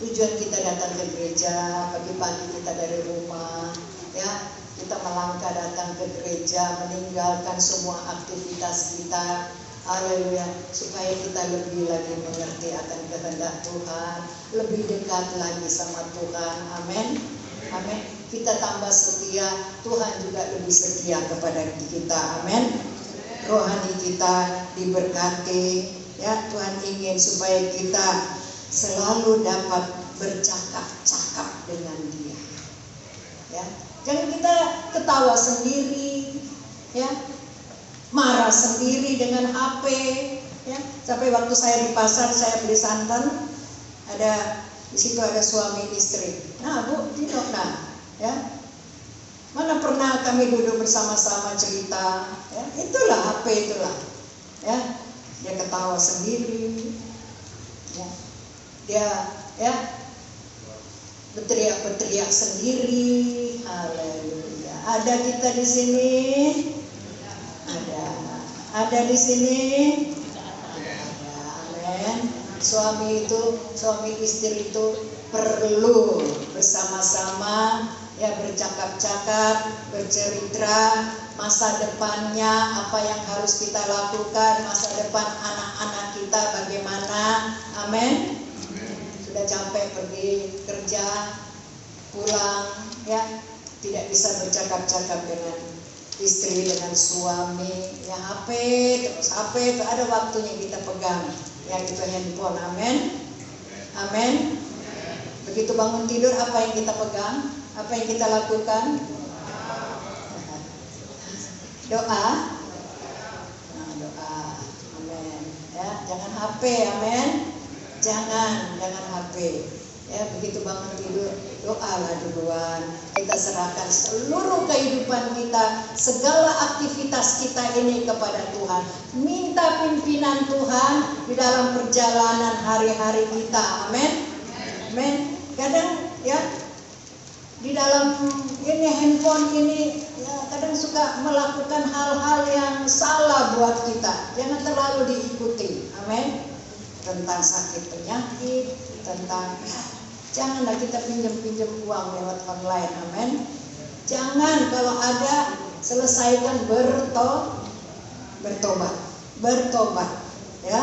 Tujuan kita datang ke gereja, pagi-pagi kita dari rumah, ya, kita melangkah datang ke gereja, meninggalkan semua aktivitas kita. Haleluya, supaya kita lebih lagi mengerti akan kehendak Tuhan, lebih dekat lagi sama Tuhan. Amin. Amin. Kita tambah setia, Tuhan juga lebih setia kepada kita. Amin. Rohani kita diberkati, ya. Tuhan ingin supaya kita selalu dapat bercakap-cakap dengan Dia. Ya. Jangan kita ketawa sendiri, ya. Marah sendiri dengan HP, ya. Sampai waktu saya di pasar, saya beli santan, di situ ada suami istri. Nah, Bu, tidak, nah, ya. Mana pernah kami duduk bersama-sama cerita, ya. Itulah HP itulah, ya. Dia ketawa sendiri, ya. Dia, ya, berteriak sendiri. Haleluya. Ada kita di sini. Ada di sini. Ada. Amin. Suami istri itu perlu bersama-sama, ya, bercakap-cakap, bercerita masa depannya, apa yang harus kita lakukan, masa depan anak-anak kita bagaimana. Amin. Sudah capek pergi kerja, pulang, ya, tidak bisa bercakap-cakap dengan istri, dengan suami, ya, HP itu ada waktunya kita pegang, yang itu handphone. Amin. Amin. Begitu bangun tidur, apa yang kita pegang, apa yang kita lakukan? Doa. Nah, doa. Amin. Ya, jangan HP. Amin. Jangan HP. Ya, begitu bangun tidur, doalah duluan. Kita serahkan seluruh kehidupan kita, segala aktivitas kita ini kepada Tuhan. Minta pimpinan Tuhan di dalam perjalanan hari-hari kita. Amin. Amin. Kadang, ya, di dalam ini handphone ini, ya, kadang suka melakukan hal-hal yang salah buat kita. Jangan terlalu diikuti. Amin. Tentang sakit penyakit, tentang, janganlah kita pinjam uang lewat online. Amin. Jangan, kalau ada, selesaikan bertobat, ya.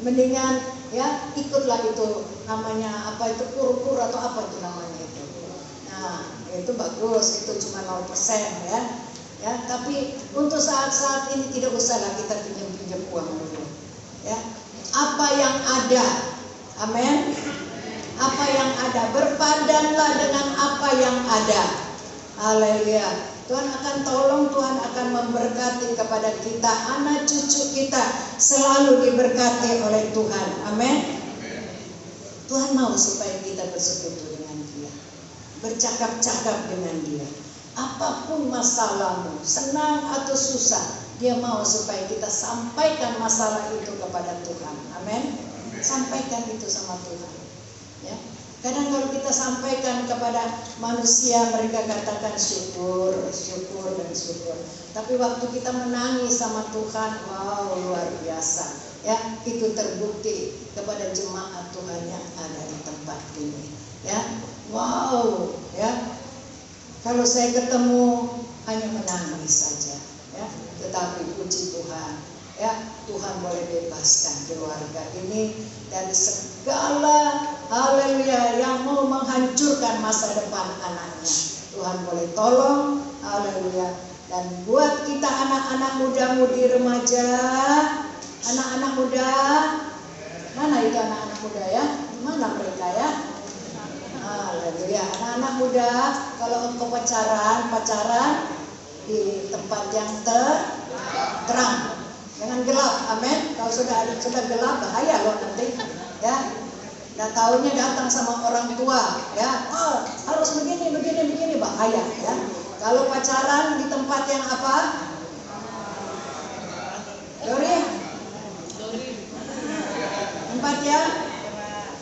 Mendingan, ya, ikutlah itu namanya apa itu, kur atau apa itu namanya itu. Nah, itu bagus, itu cuma 0%, ya. Ya, tapi untuk saat-saat ini tidak usahlah kita pinjam uang dulu, ya. Apa yang ada, amin. Apa yang ada, berpadanlah dengan apa yang ada. Haleluya. Tuhan akan tolong, Tuhan akan memberkati kepada kita, anak cucu kita selalu diberkati oleh Tuhan. Amin. Tuhan mau supaya kita bersekutu dengan Dia, bercakap-cakap dengan Dia. Apapun masalahmu, senang atau susah, Dia mau supaya kita sampaikan masalah itu kepada Tuhan. Amin. Sampaikan itu sama Tuhan. Ya. Kadang kalau kita sampaikan kepada manusia, mereka katakan syukur. Tapi waktu kita menangis sama Tuhan, wow, luar biasa. Ya, itu terbukti kepada jemaat Tuhan yang ada di tempat ini. Ya, wow, ya. Kalau saya ketemu hanya menangis saja, ya. Tetapi puji Tuhan, ya, Tuhan boleh bebaskan keluarga ini dari segala, haleluya, yang mau menghancurkan masa depan anaknya. Tuhan boleh tolong, haleluya. Dan buat kita anak-anak muda-mudi remaja, anak-anak muda, mana itu anak-anak muda, ya? Mana mereka, ya? Haleluya. Anak-anak muda, kalau engkau pacaran di tempat yang terang, jangan gelap. Amin. Kalau sudah gelap, bahaya loh nanti, ya. Dan tahunya datang sama orang tua, ya. Oh, harus begini, bahaya, ya. Kalau pacaran di tempat yang apa? Dori. Tempat yang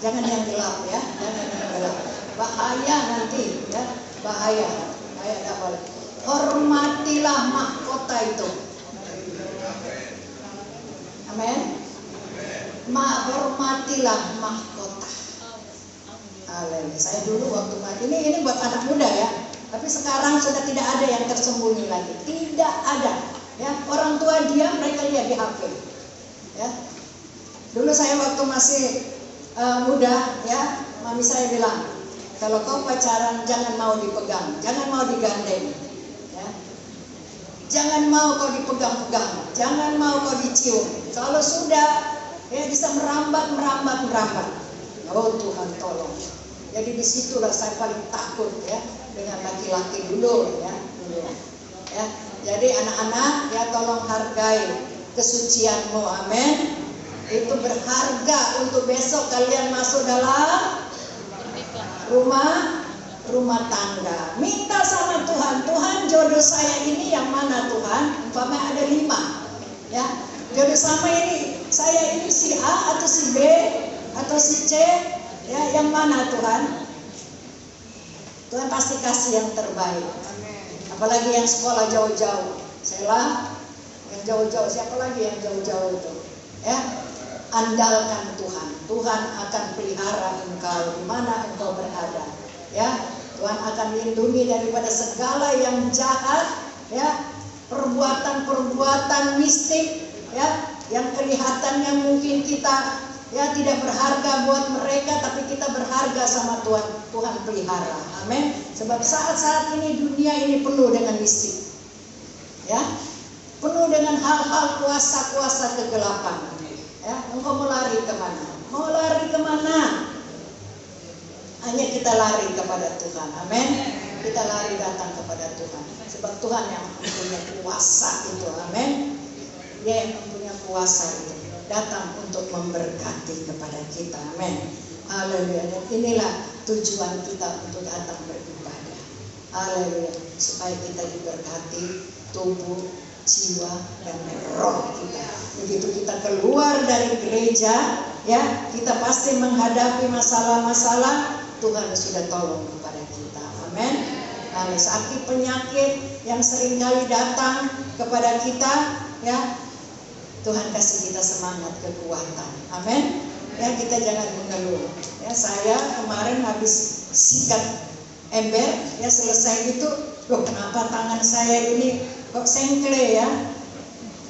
Jangan yang gelap ya, jangan yang gelap. Bahaya nanti ya, bahaya tidak boleh. Hormatilah mahkota itu. Amin. Hormatilah mahkota. Haleluya. Saya dulu waktu ini buat anak muda ya. Tapi sekarang sudah tidak ada yang tersembunyi lagi. Tidak ada. Ya, orang tua diam, mereka lihat di HP. Ya. Dulu saya waktu masih muda, ya, mami saya bilang, kalau kau pacaran jangan mau dipegang, jangan mau digandeng, ya. Jangan mau kau dipegang-pegang, jangan mau kau dicium. Kalau sudah, ya bisa merambat. Oh Tuhan tolong. Jadi disitulah saya paling takut ya dengan laki-laki dulu ya. Ya. Jadi anak-anak ya tolong hargai kesucianmu, amin. Itu berharga untuk besok kalian masuk dalam rumah tangga. Minta sama Tuhan, Tuhan jodoh saya ini yang mana Tuhan? Umpama ada 5, ya. Jodoh sama ini, saya ini si A atau si B atau si C, ya, yang mana Tuhan? Tuhan pasti kasih yang terbaik. Apalagi yang sekolah jauh-jauh, Selah, yang jauh-jauh, siapa lagi yang jauh-jauh itu? Ya. Andalkan Tuhan. Tuhan akan pelihara engkau di mana engkau berada. Ya, Tuhan akan lindungi daripada segala yang jahat, ya, perbuatan-perbuatan mistik, ya, yang kelihatannya mungkin kita ya tidak berharga buat mereka, tapi kita berharga sama Tuhan. Tuhan pelihara. Amin. Sebab saat-saat ini dunia ini penuh dengan mistik. Ya. Penuh dengan hal-hal kuasa-kuasa kegelapan. Ya, engkau mau lari kemana? Mau lari kemana? Hanya kita lari kepada Tuhan. Amin. Kita lari datang kepada Tuhan. Sebab Tuhan yang mempunyai kuasa itu. Amin. Dia yang mempunyai kuasa itu. Datang untuk memberkati kepada kita. Amin. Haleluya. Dan inilah tujuan kita untuk datang beribadah. Haleluya. Supaya kita diberkati tubuh, jiwa, dan roh kita. Begitu kita keluar dari gereja, ya, kita pasti menghadapi masalah-masalah. Tuhan sudah tolong kepada kita. Amin. Nah, sakit penyakit yang seringkali datang kepada kita, ya, Tuhan kasih kita semangat, kekuatan. Amin. Ya, kita jangan mengeluh. Ya, saya kemarin habis sikat ember, ya, selesai itu, loh, kenapa tangan saya ini kok sengkle ya?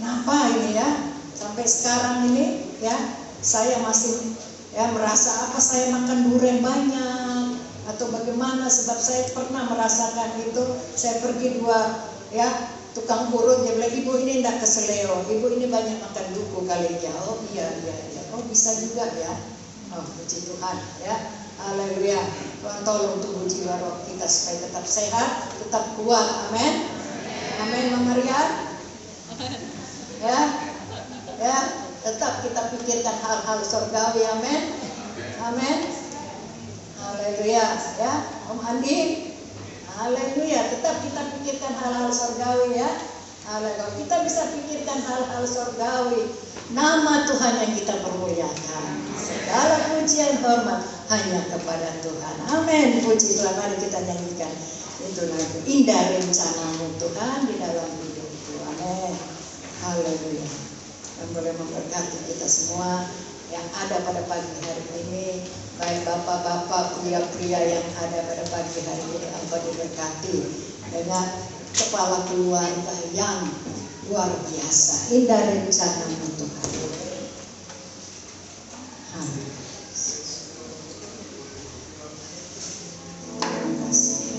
Kenapa ini ya? Sampai sekarang ini ya, saya masih ya merasa apa saya makan durian banyak atau bagaimana, sebab saya pernah merasakan itu. Saya pergi 2 ya tukang urut, dia bilang, ibu ini tidak keseleo, ibu ini banyak makan duku kali ya. Oh iya, oh bisa juga ya. Oh puji Tuhan ya. Haleluya. Tuhan tolong tubuh jiwa roh kita supaya tetap sehat, tetap kuat. Amin. Amin, Mama Rian. Ya, tetap kita pikirkan hal-hal surgawi. Amin. Amin. Haleluya ya. Om Andi. Haleluya. Tetap kita pikirkan hal-hal surgawi ya. Haleluya. Kita bisa pikirkan hal-hal surgawi. Nama Tuhan yang kita permuliakan. Segala pujian hormat hanya kepada Tuhan. Amin. Puji Tuhan. Mari kita nyanyikan itu lagu Indah Rencanamu Tuhan di dalam hidupku. Amin. Haleluya. Dan boleh memberkati kita semua yang ada pada pagi hari ini. Baik bapak-bapak, pria-pria yang ada pada pagi hari ini, engkau diberkati dengan kepala keluarga yang luar biasa. Indah rencanamu Tuhan. Amin. Terima kasih.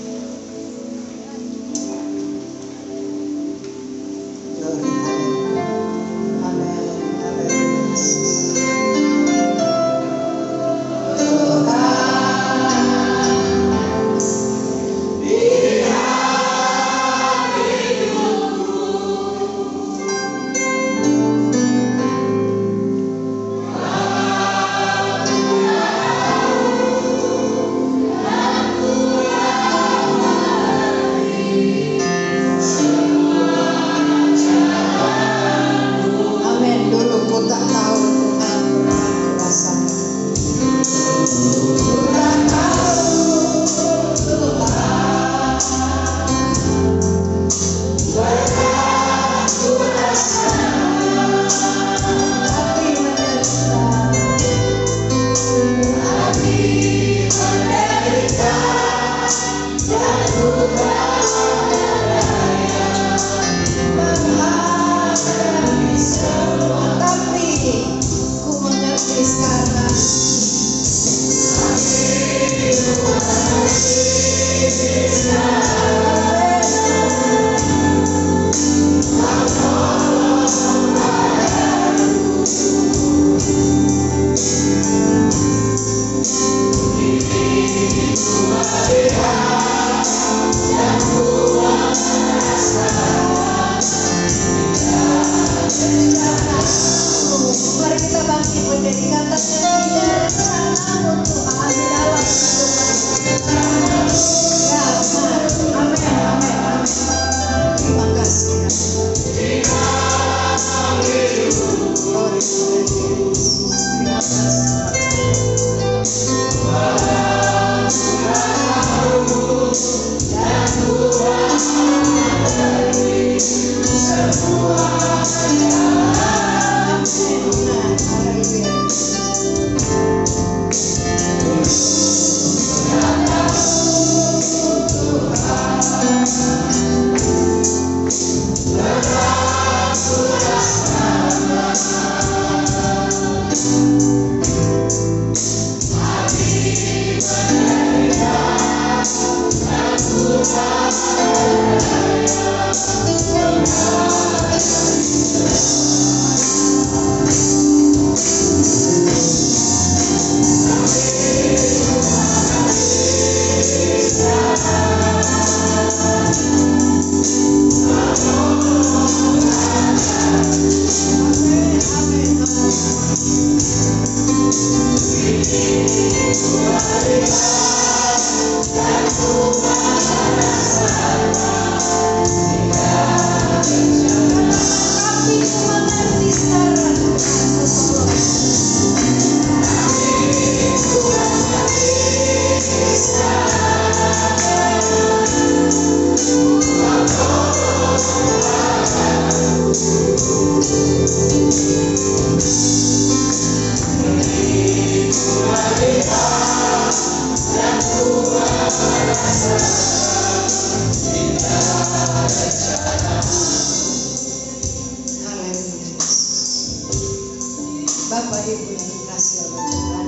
Bapak Ibu yang dikasihi oleh Tuhan,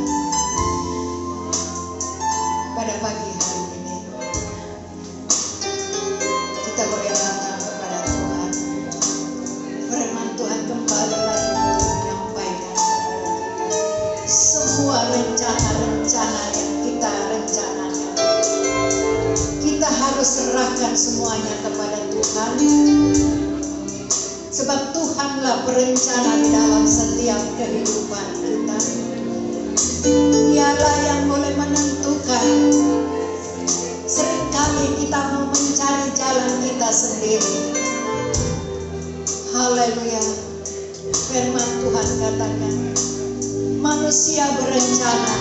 pada pagi hari ini kita boleh datang kepada Tuhan. Firman Tuhan kembali lagi menyampaikan kepada kita semua rencana-rencana yang kita rencanakan. Kita harus serahkan semuanya kepada Tuhan. Sebab Tuhanlah berencana di dalam setiap kehidupan kita. Dialah yang boleh menentukan. Seringkali kita mau mencari jalan kita sendiri. Haleluya. Firman Tuhan katakan, manusia berencana,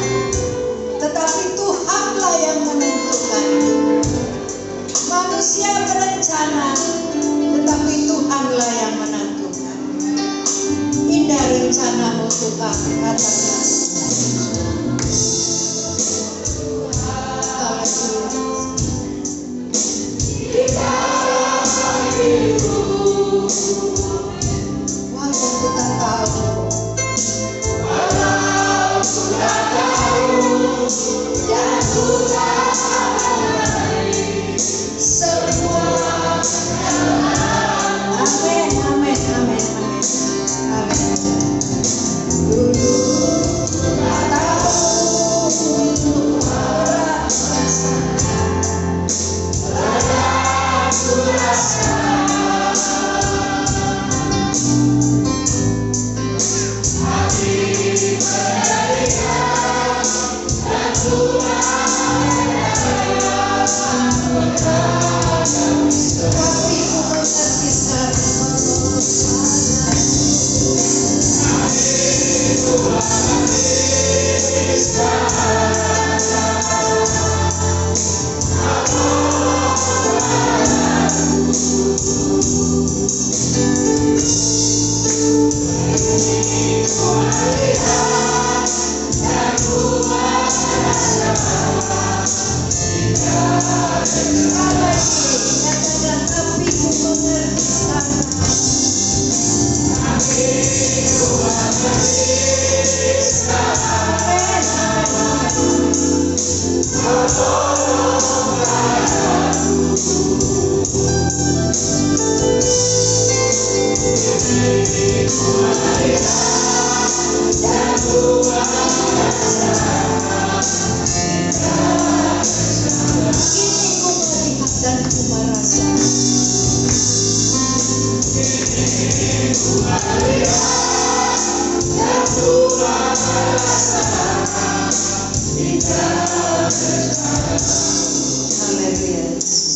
tetapi Tuhanlah yang menentukan. Manusia berencana, tetapi Tuhanlah yang menentukan. Indah rencanamu Tuhan, katakan.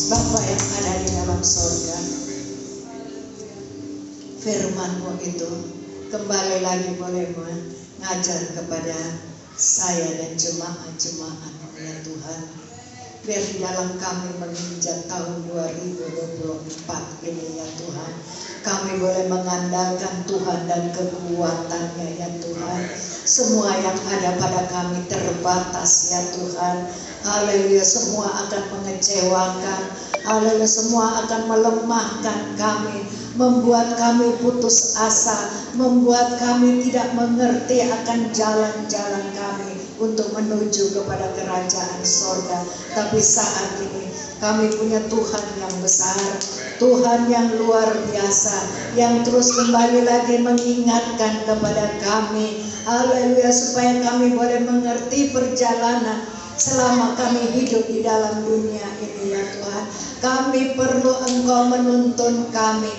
Bapa yang ada di dalam sorga, firman-Mu itu kembali lagi boleh mengajar kepada saya dan jemaat-jemaat-Mu ya Tuhan. Biar di dalam kami menginjak tahun 2024 ini ya Tuhan, kami boleh mengandalkan Tuhan dan kekuatan-Nya ya Tuhan. Semua yang ada pada kami terbatas ya Tuhan. Haleluya, semua akan mengecewakan. Haleluya, semua akan melemahkan kami, membuat kami putus asa, membuat kami tidak mengerti akan jalan-jalan kami untuk menuju kepada kerajaan sorga. Tapi saat ini kami punya Tuhan yang besar, Tuhan yang luar biasa, yang terus kembali lagi mengingatkan kepada kami, haleluya, supaya kami boleh mengerti perjalanan selama kami hidup di dalam dunia ini ya Tuhan. Kami perlu Engkau menuntun kami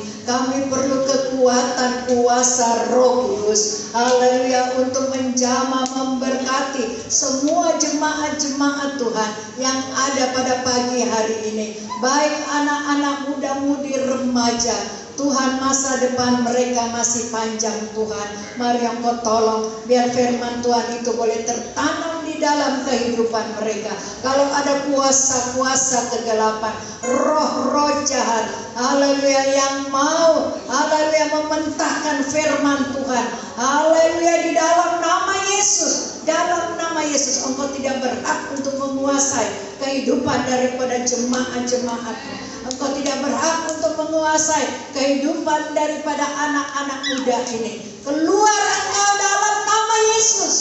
perlu kekuatan kuasa Roh Kudus, haleluya, untuk menjamah, memberkati semua jemaat-jemaat Tuhan yang ada pada pagi hari ini, baik anak-anak muda-mudi, remaja. Tuhan, masa depan mereka masih panjang Tuhan. Mari Engkau tolong biar firman Tuhan itu boleh tertanam di dalam kehidupan mereka. Kalau ada kuasa-kuasa kegelapan, roh-roh jahat, haleluya, yang mau, haleluya, mementahkan firman Tuhan, haleluya, di dalam nama Yesus, dalam nama Yesus, Engkau tidak berhak untuk menguasai kehidupan daripada jemaat-jemaat. Engkau tidak berhak untuk menguasai kehidupan daripada anak-anak muda ini. Keluar Engkau dalam nama Yesus.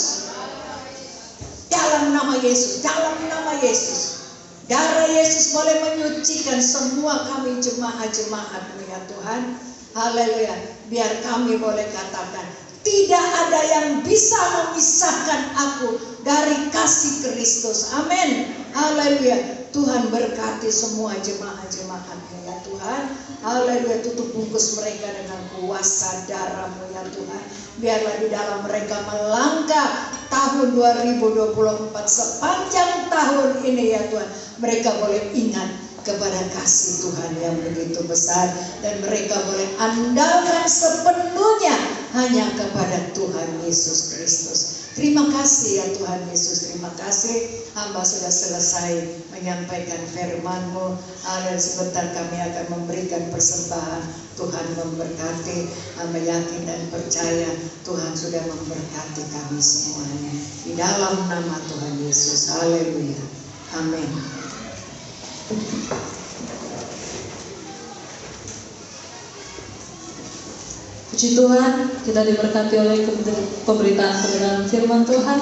Dalam nama Yesus, dalam nama Yesus. Darah Yesus boleh menyucikan semua kami jemaat-jemaat-Mu ya Tuhan. Haleluya. Biar kami boleh katakan, tidak ada yang bisa memisahkan aku dari kasih Kristus. Amin. Haleluya. Tuhan berkati semua jemaat-jemaat-Mu ya Tuhan. Haleluya, tutup bungkus mereka dengan kuasa darah-Mu ya Tuhan. Biarlah di dalam mereka melangkah tahun 2024, sepanjang tahun ini ya Tuhan, mereka boleh ingat kepada kasih Tuhan yang begitu besar, dan mereka boleh andalkan sepenuhnya hanya kepada Tuhan Yesus Kristus. Terima kasih ya Tuhan Yesus, terima kasih. Hamba sudah selesai menyampaikan firman-Mu, dan sebentar kami akan memberikan persembahan. Tuhan memberkati. Hamba yakin dan percaya Tuhan sudah memberkati kami semuanya. Di dalam nama Tuhan Yesus, haleluya, amin. Puji Tuhan, kita diberkati oleh pemberitaan kebenaran firman Tuhan,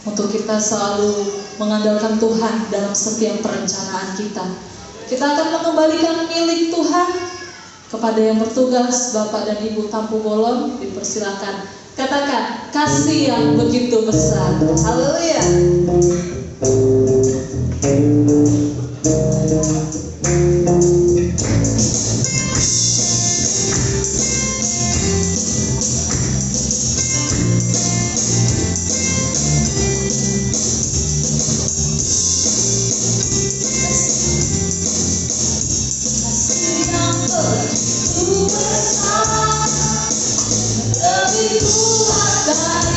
untuk kita selalu mengandalkan Tuhan dalam setiap perencanaan kita. Kita akan mengembalikan milik Tuhan kepada yang bertugas. Bapak dan Ibu Tampu Bolon, dipersilakan katakan kasih yang begitu besar. Haleluya. Lebih kuat